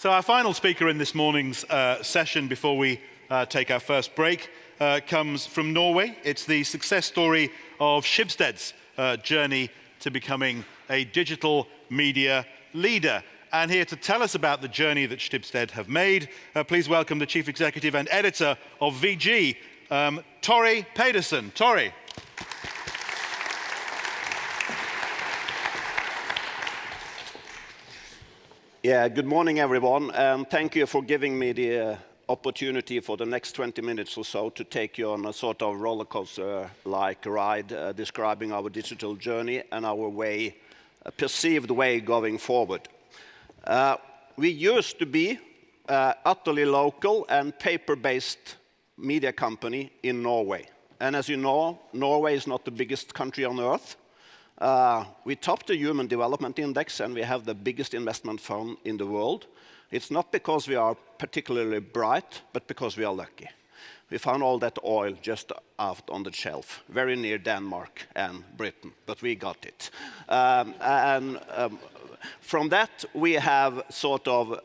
So our final speaker in this morning's session before we take our first break comes from Norway. It's the success story of Schibsted's journey to becoming a digital media leader. And here to tell us about the journey that Schibsted have made, please welcome the Chief Executive and Editor of VG, Torry Pedersen. Torry. Yeah, good morning, everyone. Thank you for giving me the opportunity for the next 20 minutes or so to take you on a sort of roller coaster-like ride describing our digital journey and our way, perceived way going forward. We used to be utterly local and paper-based media company in Norway. And as you know, Norway is not the biggest country on earth. We topped the Human Development Index and we have the biggest investment fund in the world. It's not because we are particularly bright, but because we are lucky. We found all that oil just out on the shelf, very near Denmark and Britain, but we got it. From that, we have sort of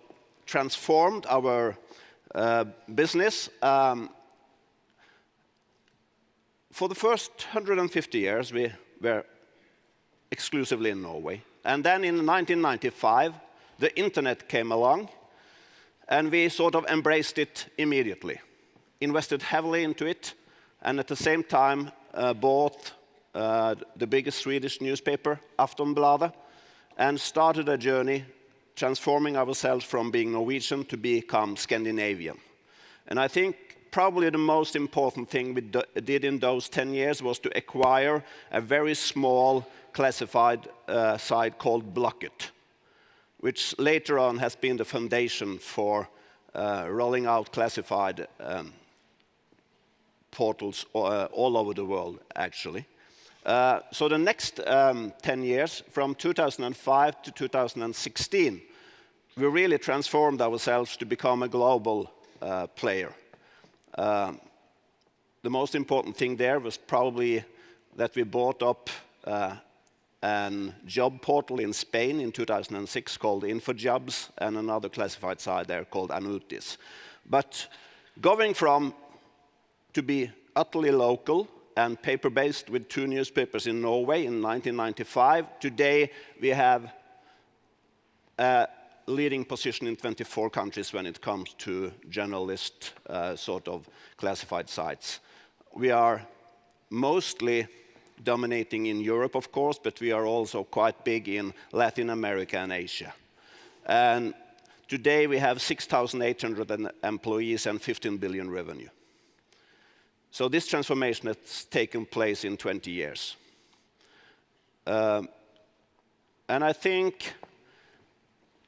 transformed our business. For the first 150 years, we were exclusively in Norway. And then in 1995, the internet came along, and we sort of embraced it immediately, invested heavily into it, and at the same time bought the biggest Swedish newspaper, Aftonbladet, and started a journey transforming ourselves from being Norwegian to become Scandinavian. And I think probably the most important thing we did in those 10 years was to acquire a very small classified site called Blocket, which later on has been the foundation for rolling out classified portals all over the world, actually. So the next 10 years, from 2005 to 2016, we really transformed ourselves to become a global player. The most important thing there was probably that we bought up a job portal in Spain in 2006 called InfoJobs and another classified site there called Annutis. But going from to be utterly local and paper-based with 2 newspapers in Norway in 1995, today we have a leading position in 24 countries when it comes to journalist sort of classified sites. We are mostly dominating in Europe, of course, but we are also quite big in Latin America and Asia. And today we have 6,800 employees and 15 billion revenue. So this transformation has taken place in 20 years. And I think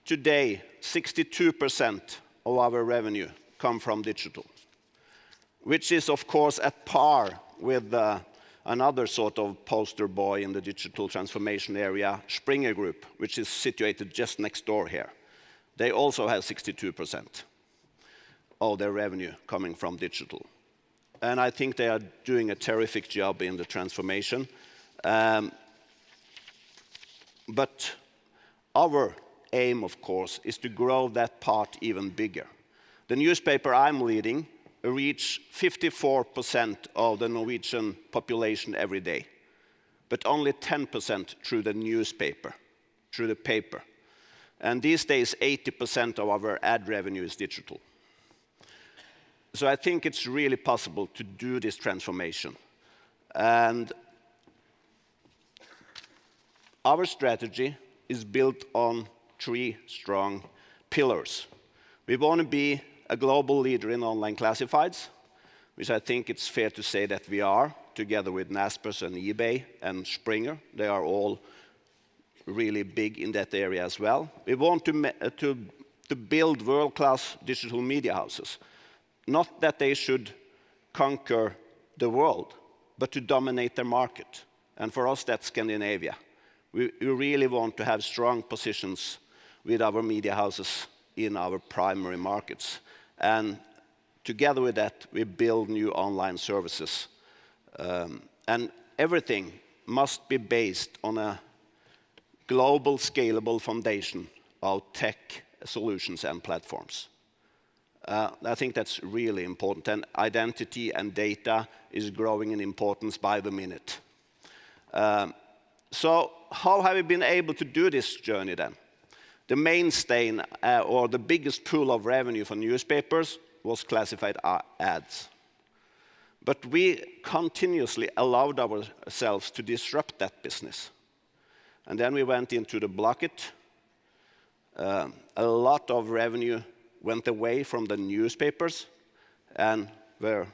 today 62% of our revenue come from digital, which is of course at par with another sort of poster boy in the digital transformation area, Springer Group, which is situated just next door here. They also have 62% of their revenue coming from digital. And I think they are doing a terrific job in the transformation. But our aim, of course, is to grow that part even bigger. The newspaper I'm leading reach 54% of the Norwegian population every day, but only 10% through the newspaper, through the paper. And these days, 80% of our ad revenue is digital. So I think it's really possible to do this transformation. And our strategy is built on 3 strong pillars. We want to be a global leader in online classifieds, which I think it's fair to say that we are, together with Naspers and eBay and Springer. They are all really big in that area as well. We want to build world-class digital media houses. Not that they should conquer the world, but to dominate their market. And for us, that's Scandinavia. We really want to have strong positions with our media houses in our primary markets. And together with that, we build new online services. And everything must be based on a global scalable foundation of tech solutions and platforms. I think that's really important, and identity and data is growing in importance by the minute. So how have we been able to do this journey then? The mainstay or the biggest pool of revenue for newspapers was classified ads. But we continuously allowed ourselves to disrupt that business. And then we went into the blocket. A lot of revenue went away from the newspapers and were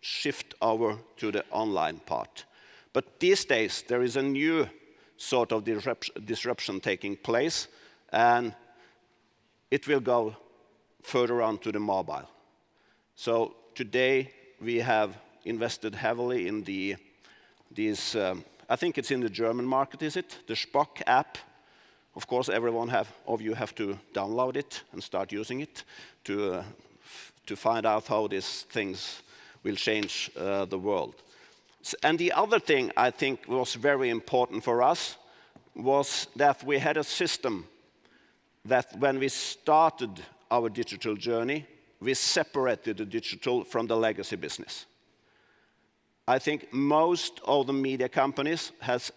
shifted over to the online part. But these days, there is a new sort of disruption taking place, and it will go further on to the mobile. So today, we have invested heavily in these, I think it's in the German market, is it? The Spock app. Of course, everyone of you have to download it and start using it to find out how these things will change the world. And the other thing I think was very important for us was that we had a system that when we started our digital journey, we separated the digital from the legacy business. I think most of the media companies has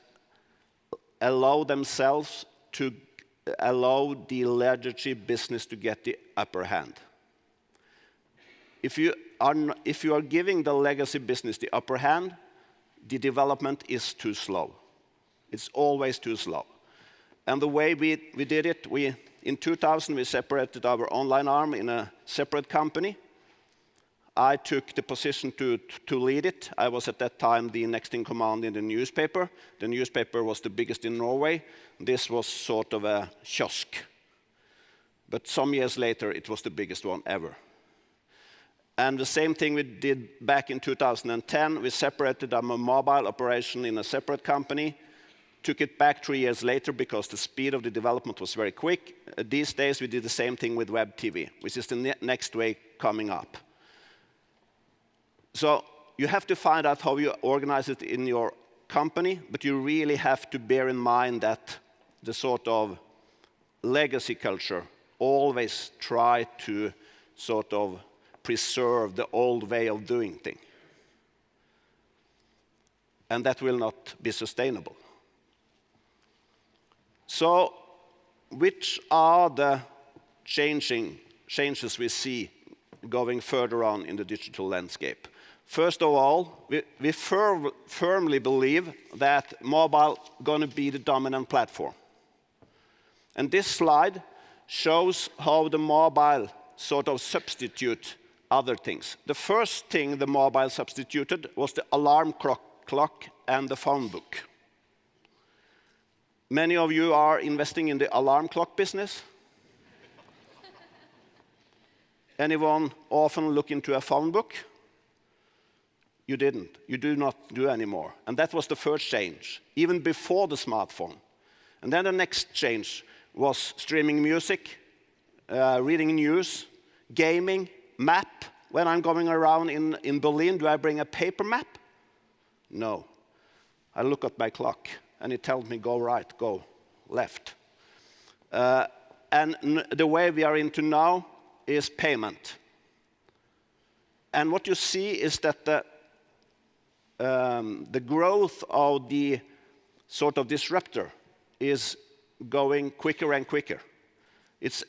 allowed themselves to allow the legacy business to get the upper hand. If you are giving the legacy business the upper hand, the development is too slow. It's always too slow. And the way we did it, in 2000, we separated our online arm in a separate company. I took the position to lead it. I was at that time the next in command in the newspaper. The newspaper was the biggest in Norway. This was sort of a kiosk. But some years later, it was the biggest one ever. And the same thing we did back in 2010. We separated our mobile operation in a separate company. Took it back 3 years later because the speed of the development was very quick. These days, we did the same thing with web TV, which is the next way coming up. So you have to find out how you organize it in your company, but you really have to bear in mind that the sort of legacy culture always try to sort of preserve the old way of doing things. And that will not be sustainable. So, which are the changes we see going further on in the digital landscape? First of all, we firmly believe that mobile is going to be the dominant platform. And this slide shows how the mobile sort of substitute other things. The first thing the mobile substituted was the alarm clock and the phone book. Many of you are investing in the alarm clock business. Anyone often look into a phone book? You didn't. You do not do anymore. And that was the first change, even before the smartphone. And then the next change was streaming music, reading news, gaming, map. When I'm going around in Berlin, do I bring a paper map? No. I look at my clock, and it tells me go right, go left. And the way we are into now is payment. And what you see is that the growth of the sort of disruptor is going quicker and quicker. It's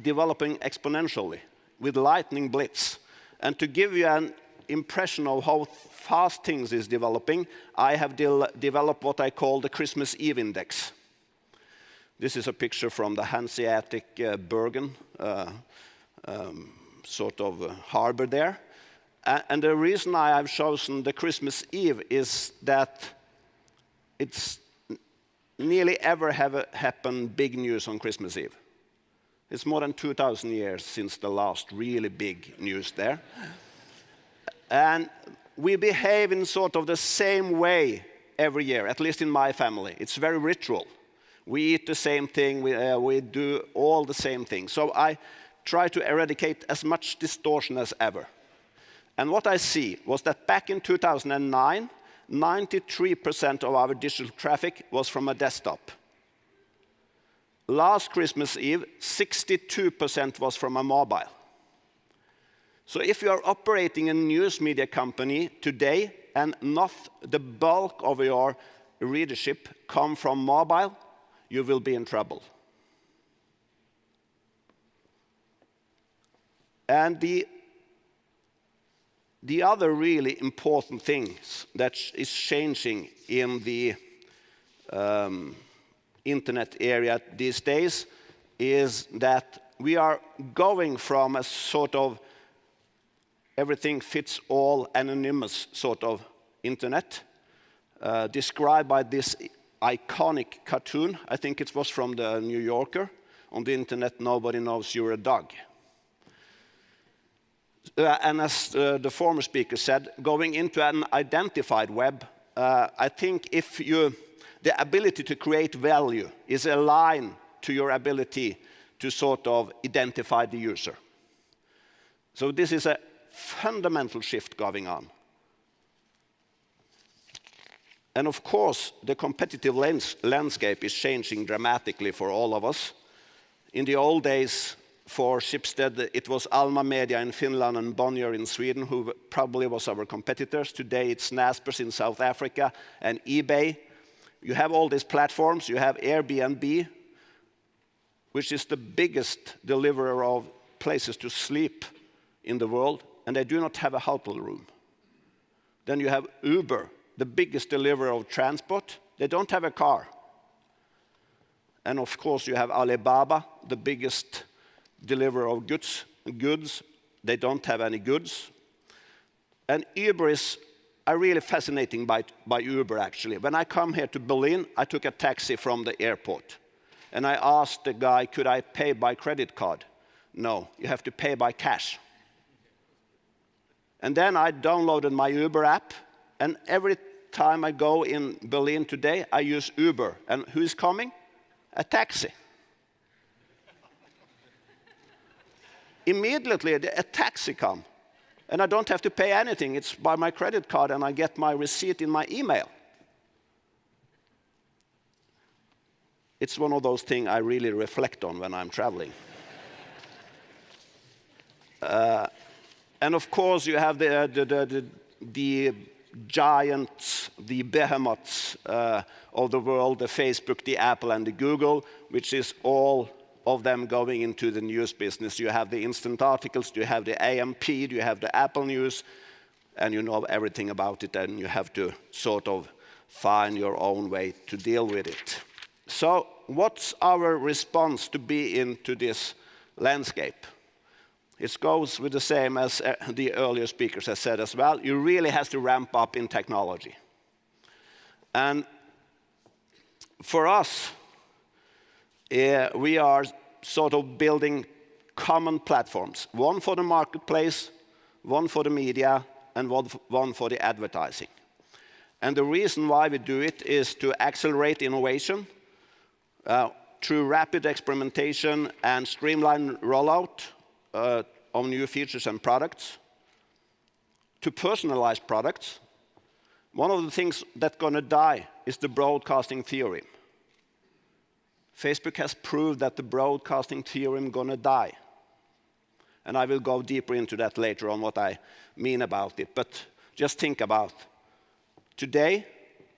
developing exponentially with lightning blitz. And to give you an impression of how fast things is developing, I have developed what I call the Christmas Eve index. This is a picture from the Hanseatic Bergen sort of harbor there. And the reason I have chosen the Christmas Eve is that it's nearly ever have happened big news on Christmas Eve. It's more than 2,000 years since the last really big news there. And we behave in sort of the same way every year, at least in my family. It's very ritual. We eat the same thing, we do all the same things. So I try to eradicate as much distortion as ever. And what I see was that back in 2009, 93% of our digital traffic was from a desktop. last Christmas Eve, 62% was from a mobile. So if you are operating a news media company today and not the bulk of your readership come from mobile, you will be in trouble. And the other really important things that is changing in the internet area these days is that we are going from a sort of everything fits all anonymous sort of internet, described by this iconic cartoon. I think it was from the New Yorker. On the internet, nobody knows you're a dog. And as the former speaker said, going into an identified web, I think if the ability to create value is aligned to your ability to sort of identify the user. So this is a fundamental shift going on. And of course, the competitive landscape is changing dramatically for all of us. In the old days, for Schibsted, it was Alma Media in Finland and Bonnier in Sweden, who probably was our competitors. Today, it's Naspers in South Africa and eBay. You have all these platforms. You have Airbnb, which is the biggest deliverer of places to sleep in the world, and they do not have a hotel room. Then you have Uber, the biggest deliverer of transport. They don't have a car. And of course, you have Alibaba, the biggest deliverer of goods. They don't have any goods. And Uber is really fascinating by Uber, actually. When I come here to Berlin, I took a taxi from the airport. And I asked the guy, could I pay by credit card? No, you have to pay by cash. And then I downloaded my Uber app, and every time I go in Berlin today, I use Uber. And who's coming? A taxi. Immediately, a taxi comes, and I don't have to pay anything. It's by my credit card, and I get my receipt in my email. It's one of those things I really reflect on when I'm traveling. And of course, you have the giants, the behemoths of the world, the Facebook, the Apple, and the Google, which is all of them going into the news business. You have the instant articles, you have the AMP, you have the Apple News, and you know everything about it, and you have to sort of find your own way to deal with it. So what's our response to be into this landscape? It goes with the same as the earlier speakers have said as well. You really have to ramp up in technology. And for us, we are sort of building common platforms. One for the marketplace, one for the media, and one for the advertising. And the reason why we do it is to accelerate innovation through rapid experimentation and streamline rollout of new features and products, to personalize products. One of the things that's going to die is the broadcasting theorem. Facebook has proved that the broadcasting theorem is going to die. And I will go deeper into that later on, what I mean about it. But just think about, today,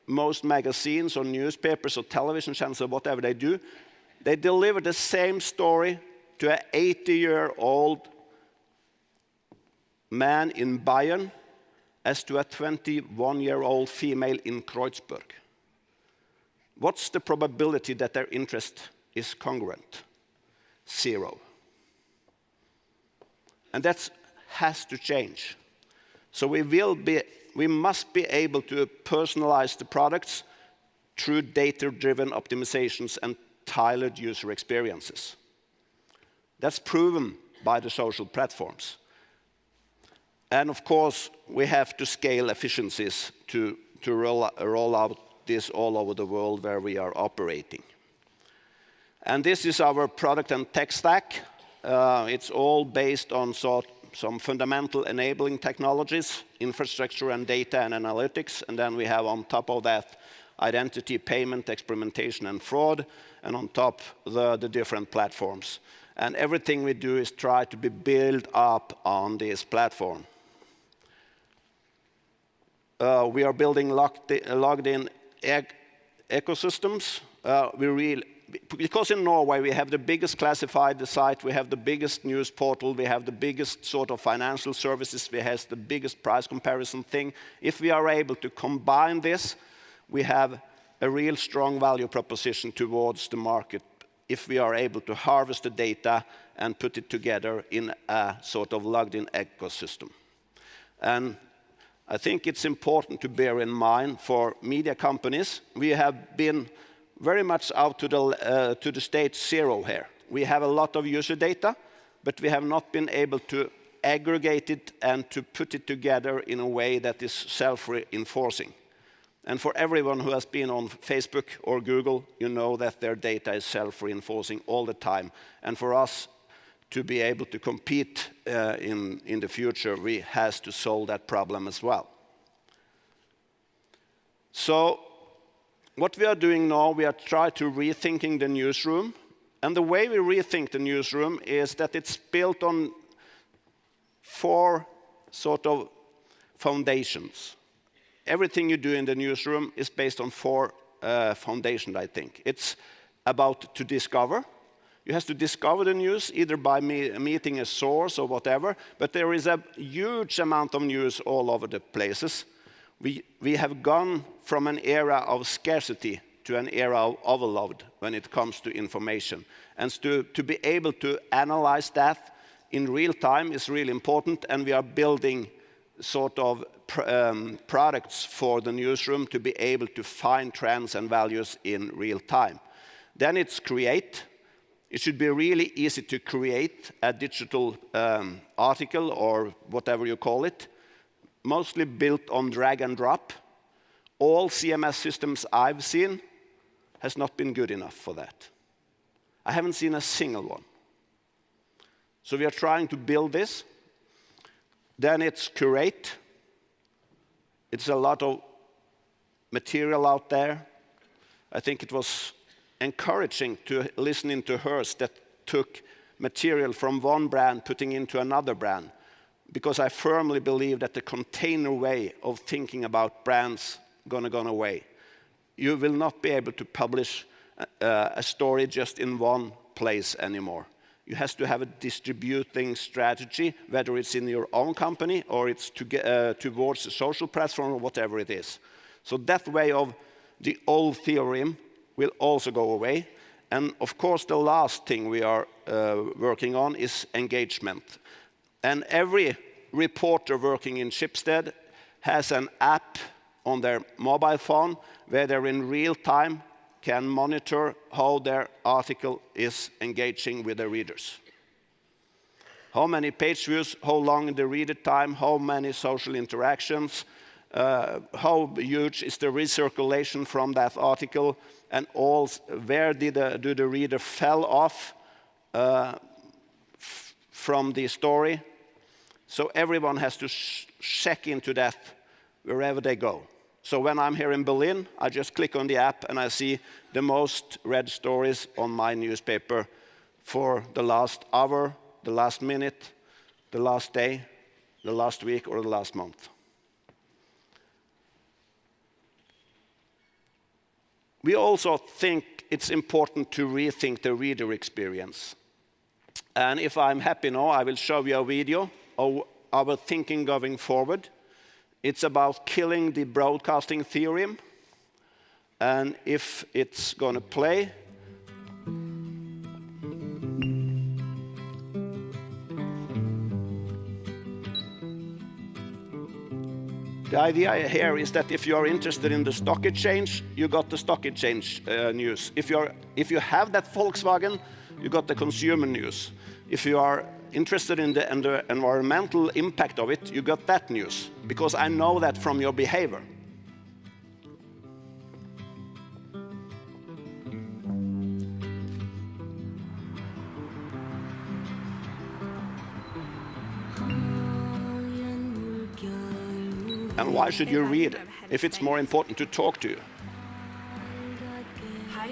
most magazines or newspapers or television channels or whatever they do, they deliver the same story to an 80-year-old man in Bayern as to a 21-year-old female in Kreuzberg. What's the probability that their interest is congruent? 0. And that has to change. So we must be able to personalize the products through data-driven optimizations and tailored user experiences. That's proven by the social platforms. And of course, we have to scale efficiencies to roll out this all over the world where we are operating. And this is our product and tech stack. It's all based on some fundamental enabling technologies, infrastructure and data and analytics. And then we have on top of that identity, payment, experimentation, and fraud. and on top the different platforms. And everything we do is try to be built up on this platform. We are building logged-in ecosystems. Because in Norway we have the biggest classified site, we have the biggest news portal, we have the biggest sort of financial services, we have the biggest price comparison thing. If we are able to combine this, we have a real strong value proposition towards the market if we are able to harvest the data and put it together in a sort of logged-in ecosystem. And I think it's important to bear in mind for media companies, we have been very much out to the stage zero here. We have a lot of user data, but we have not been able to aggregate it and to put it together in a way that is self-reinforcing. And for everyone who has been on Facebook or Google, you know that their data is self-reinforcing all the time. And for us to be able to compete in the future, we have to solve that problem as well. So what we are doing now, we are trying to rethinking the newsroom. And the way we rethink the newsroom is that it's built on 4 sort of foundations. Everything you do in the newsroom is based on 4 foundations, I think. It's about to discover. You have to discover the news either by meeting a source or whatever, but there is a huge amount of news all over the places. We have gone from an era of scarcity to an era of overload when it comes to information. And to be able to analyze that in real time is really important, and we are building sort of products for the newsroom to be able to find trends and values in real time. Then it's create. It should be really easy to create a digital article or whatever you call it, mostly built on drag and drop. All CMS systems I've seen has not been good enough for that. I haven't seen a single one. So we are trying to build this. Then it's curate. It's a lot of material out there. I think it was encouraging to listening to Hearst that took material from one brand, putting into another brand, because I firmly believe that the container way of thinking about brands gone away. You will not be able to publish a story just in one place anymore. You have to have a distributing strategy, whether it's in your own company or it's towards a social platform or whatever it is. So that way of the old theorem will also go away. And of course, the last thing we are working on is engagement. And every reporter working in Schibsted has an app on their mobile phone where they're in real time can monitor how their article is engaging with their readers. How many page views, how long the reader time, how many social interactions, how huge is the recirculation from that article, and all, where do the reader fell off from the story. So everyone has to check into that wherever they go. So when I'm here in Berlin, I just click on the app and I see the most read stories on my newspaper for the last hour, the last minute, the last day, the last week, or the last month. We also think it's important to rethink the reader experience. And if I'm happy now, I will show you a video of our thinking going forward. It's about killing the broadcasting theorem. And if it's going to play, the idea here is that if you are interested in the stock exchange, you got the stock exchange news. If you have that Volkswagen, you got the consumer news. If you are interested in the environmental impact of it, you got that news, because I know that from your behavior. And why should you read if it's more important to talk to you? Hei,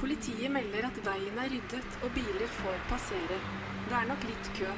Politiet melder at veien ryddet og biler får passere. Det nok litt kø.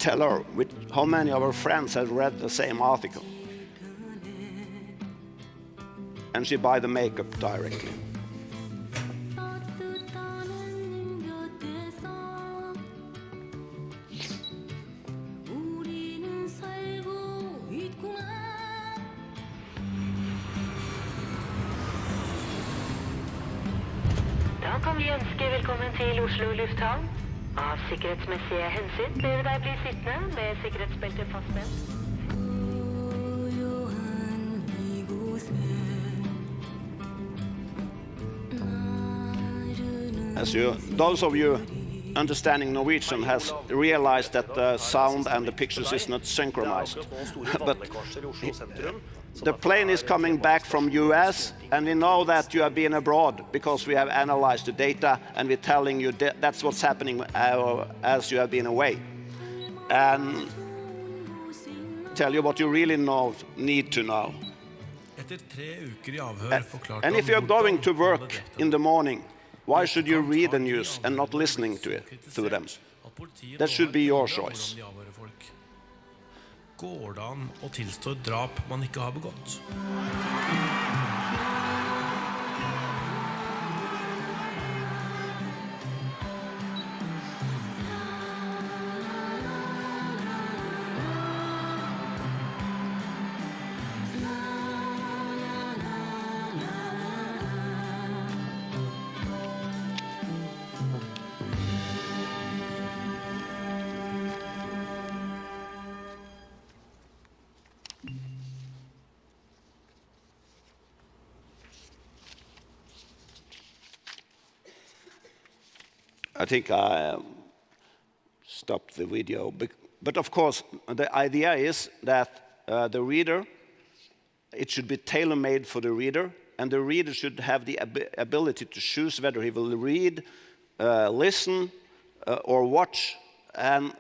Tell her how many of her friends have read the same article. And she buy the makeup directly. Da kan vi ønske velkommen til Oslo lufthavn. Av sikkerhetsmessige hensyn ber vi deg bli sittende med sikkerhetsbeltet fastspent. Those of you understanding Norwegian has realized that the sound and the pictures is not synchronized. But the plane is coming back from US, and we know that you have been abroad because we have analyzed the data, and we're telling you that's what's happening as you have been away. And tell you what you really need to know. And if you're going to work in the morning, why should you read the news and not listening to it through them? That should be your choice. Går det an å tilstå et drap man ikke har begått? I think I stopped the video, but of course the idea is that the reader, it should be tailor-made for the reader, and the reader should have the ability to choose whether he will read, listen, or watch. And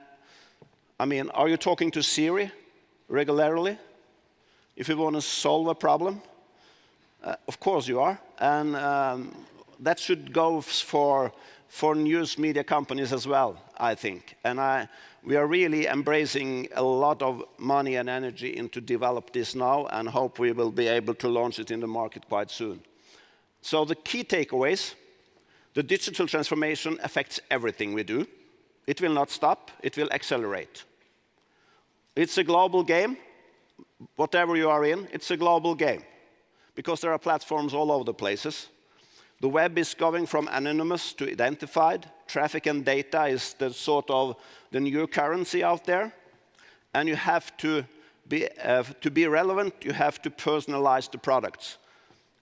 I mean, are you talking to Siri regularly if you want to solve a problem? Of course you are, and that should go for news media companies as well, I think. And we are really embracing a lot of money and energy into develop this now, and hope we will be able to launch it in the market quite soon. So the key takeaways: the digital transformation affects everything we do. It will not stop, it will accelerate. It's a global game. Whatever you are in, it's a global game, because there are platforms all over the places. The web is going from anonymous to identified. Traffic and data is the sort of the new currency out there. And you have to be relevant, you have to personalize the products.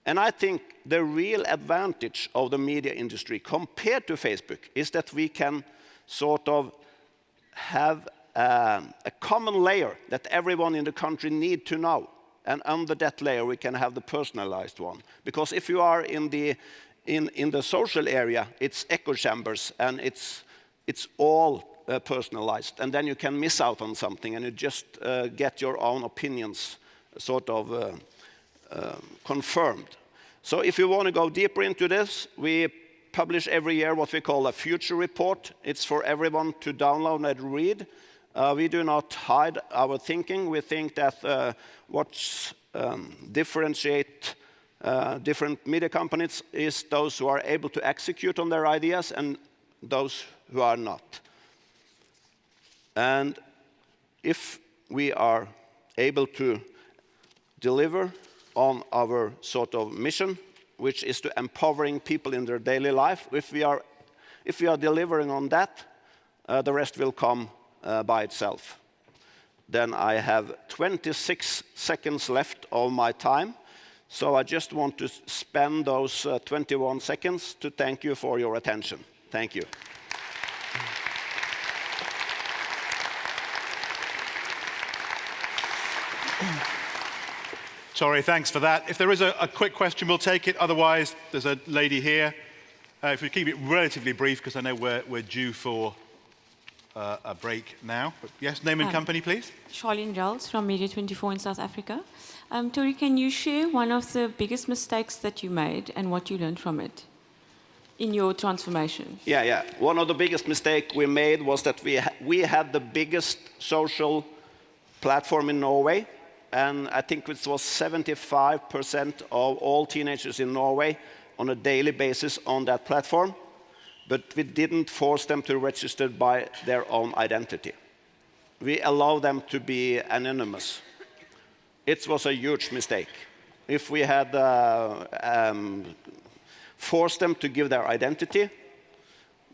And I think the real advantage of the media industry compared to Facebook is that we can sort of have a common layer that everyone in the country need to know. And under that layer, we can have the personalized one. Because if you are in the social area, it's echo chambers, and it's all personalized. And then you can miss out on something, and you just get your own opinions sort of confirmed. So if you want to go deeper into this, we publish every year what we call a future report. It's for everyone to download and read. We do not hide our thinking. We think that what differentiate different media companies is those who are able to execute on their ideas and those who are not. And if we are able to deliver on our sort of mission, which is to empowering people in their daily life, if we are delivering on that, the rest will come by itself. Then I have 26 seconds left of my time. So I just want to spend those 21 seconds to thank you for your attention. Thank you. Torry, thanks for that. If there is a quick question, we'll take it. Otherwise, there's a lady here. If we keep it relatively brief, because I know we're due for a break now. But yes, name and company, please. Charlene Rels from Media24 in South Africa. Torry, can you share one of the biggest mistakes that you made and what you learned from it in your transformation? Yeah. One of the biggest mistakes we made was that we had the biggest social platform in Norway, and I think it was 75% of all teenagers in Norway on a daily basis on that platform, but we didn't force them to register by their own identity. We allowed them to be anonymous. It was a huge mistake. If we had forced them to give their identity,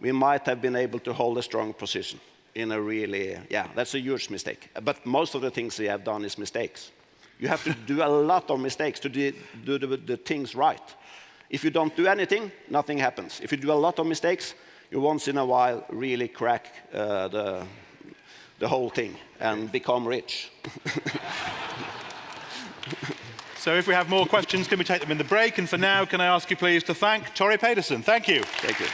we might have been able to hold a strong position in a really, that's a huge mistake. But most of the things we have done is mistakes. You have to do a lot of mistakes to do the things right. If you don't do anything, nothing happens. If you do a lot of mistakes, you once in a while really crack the whole thing and become rich. So if we have more questions, can we take them in the break? And for now, can I ask you please to thank Torry Pedersen? Thank you. Thank you.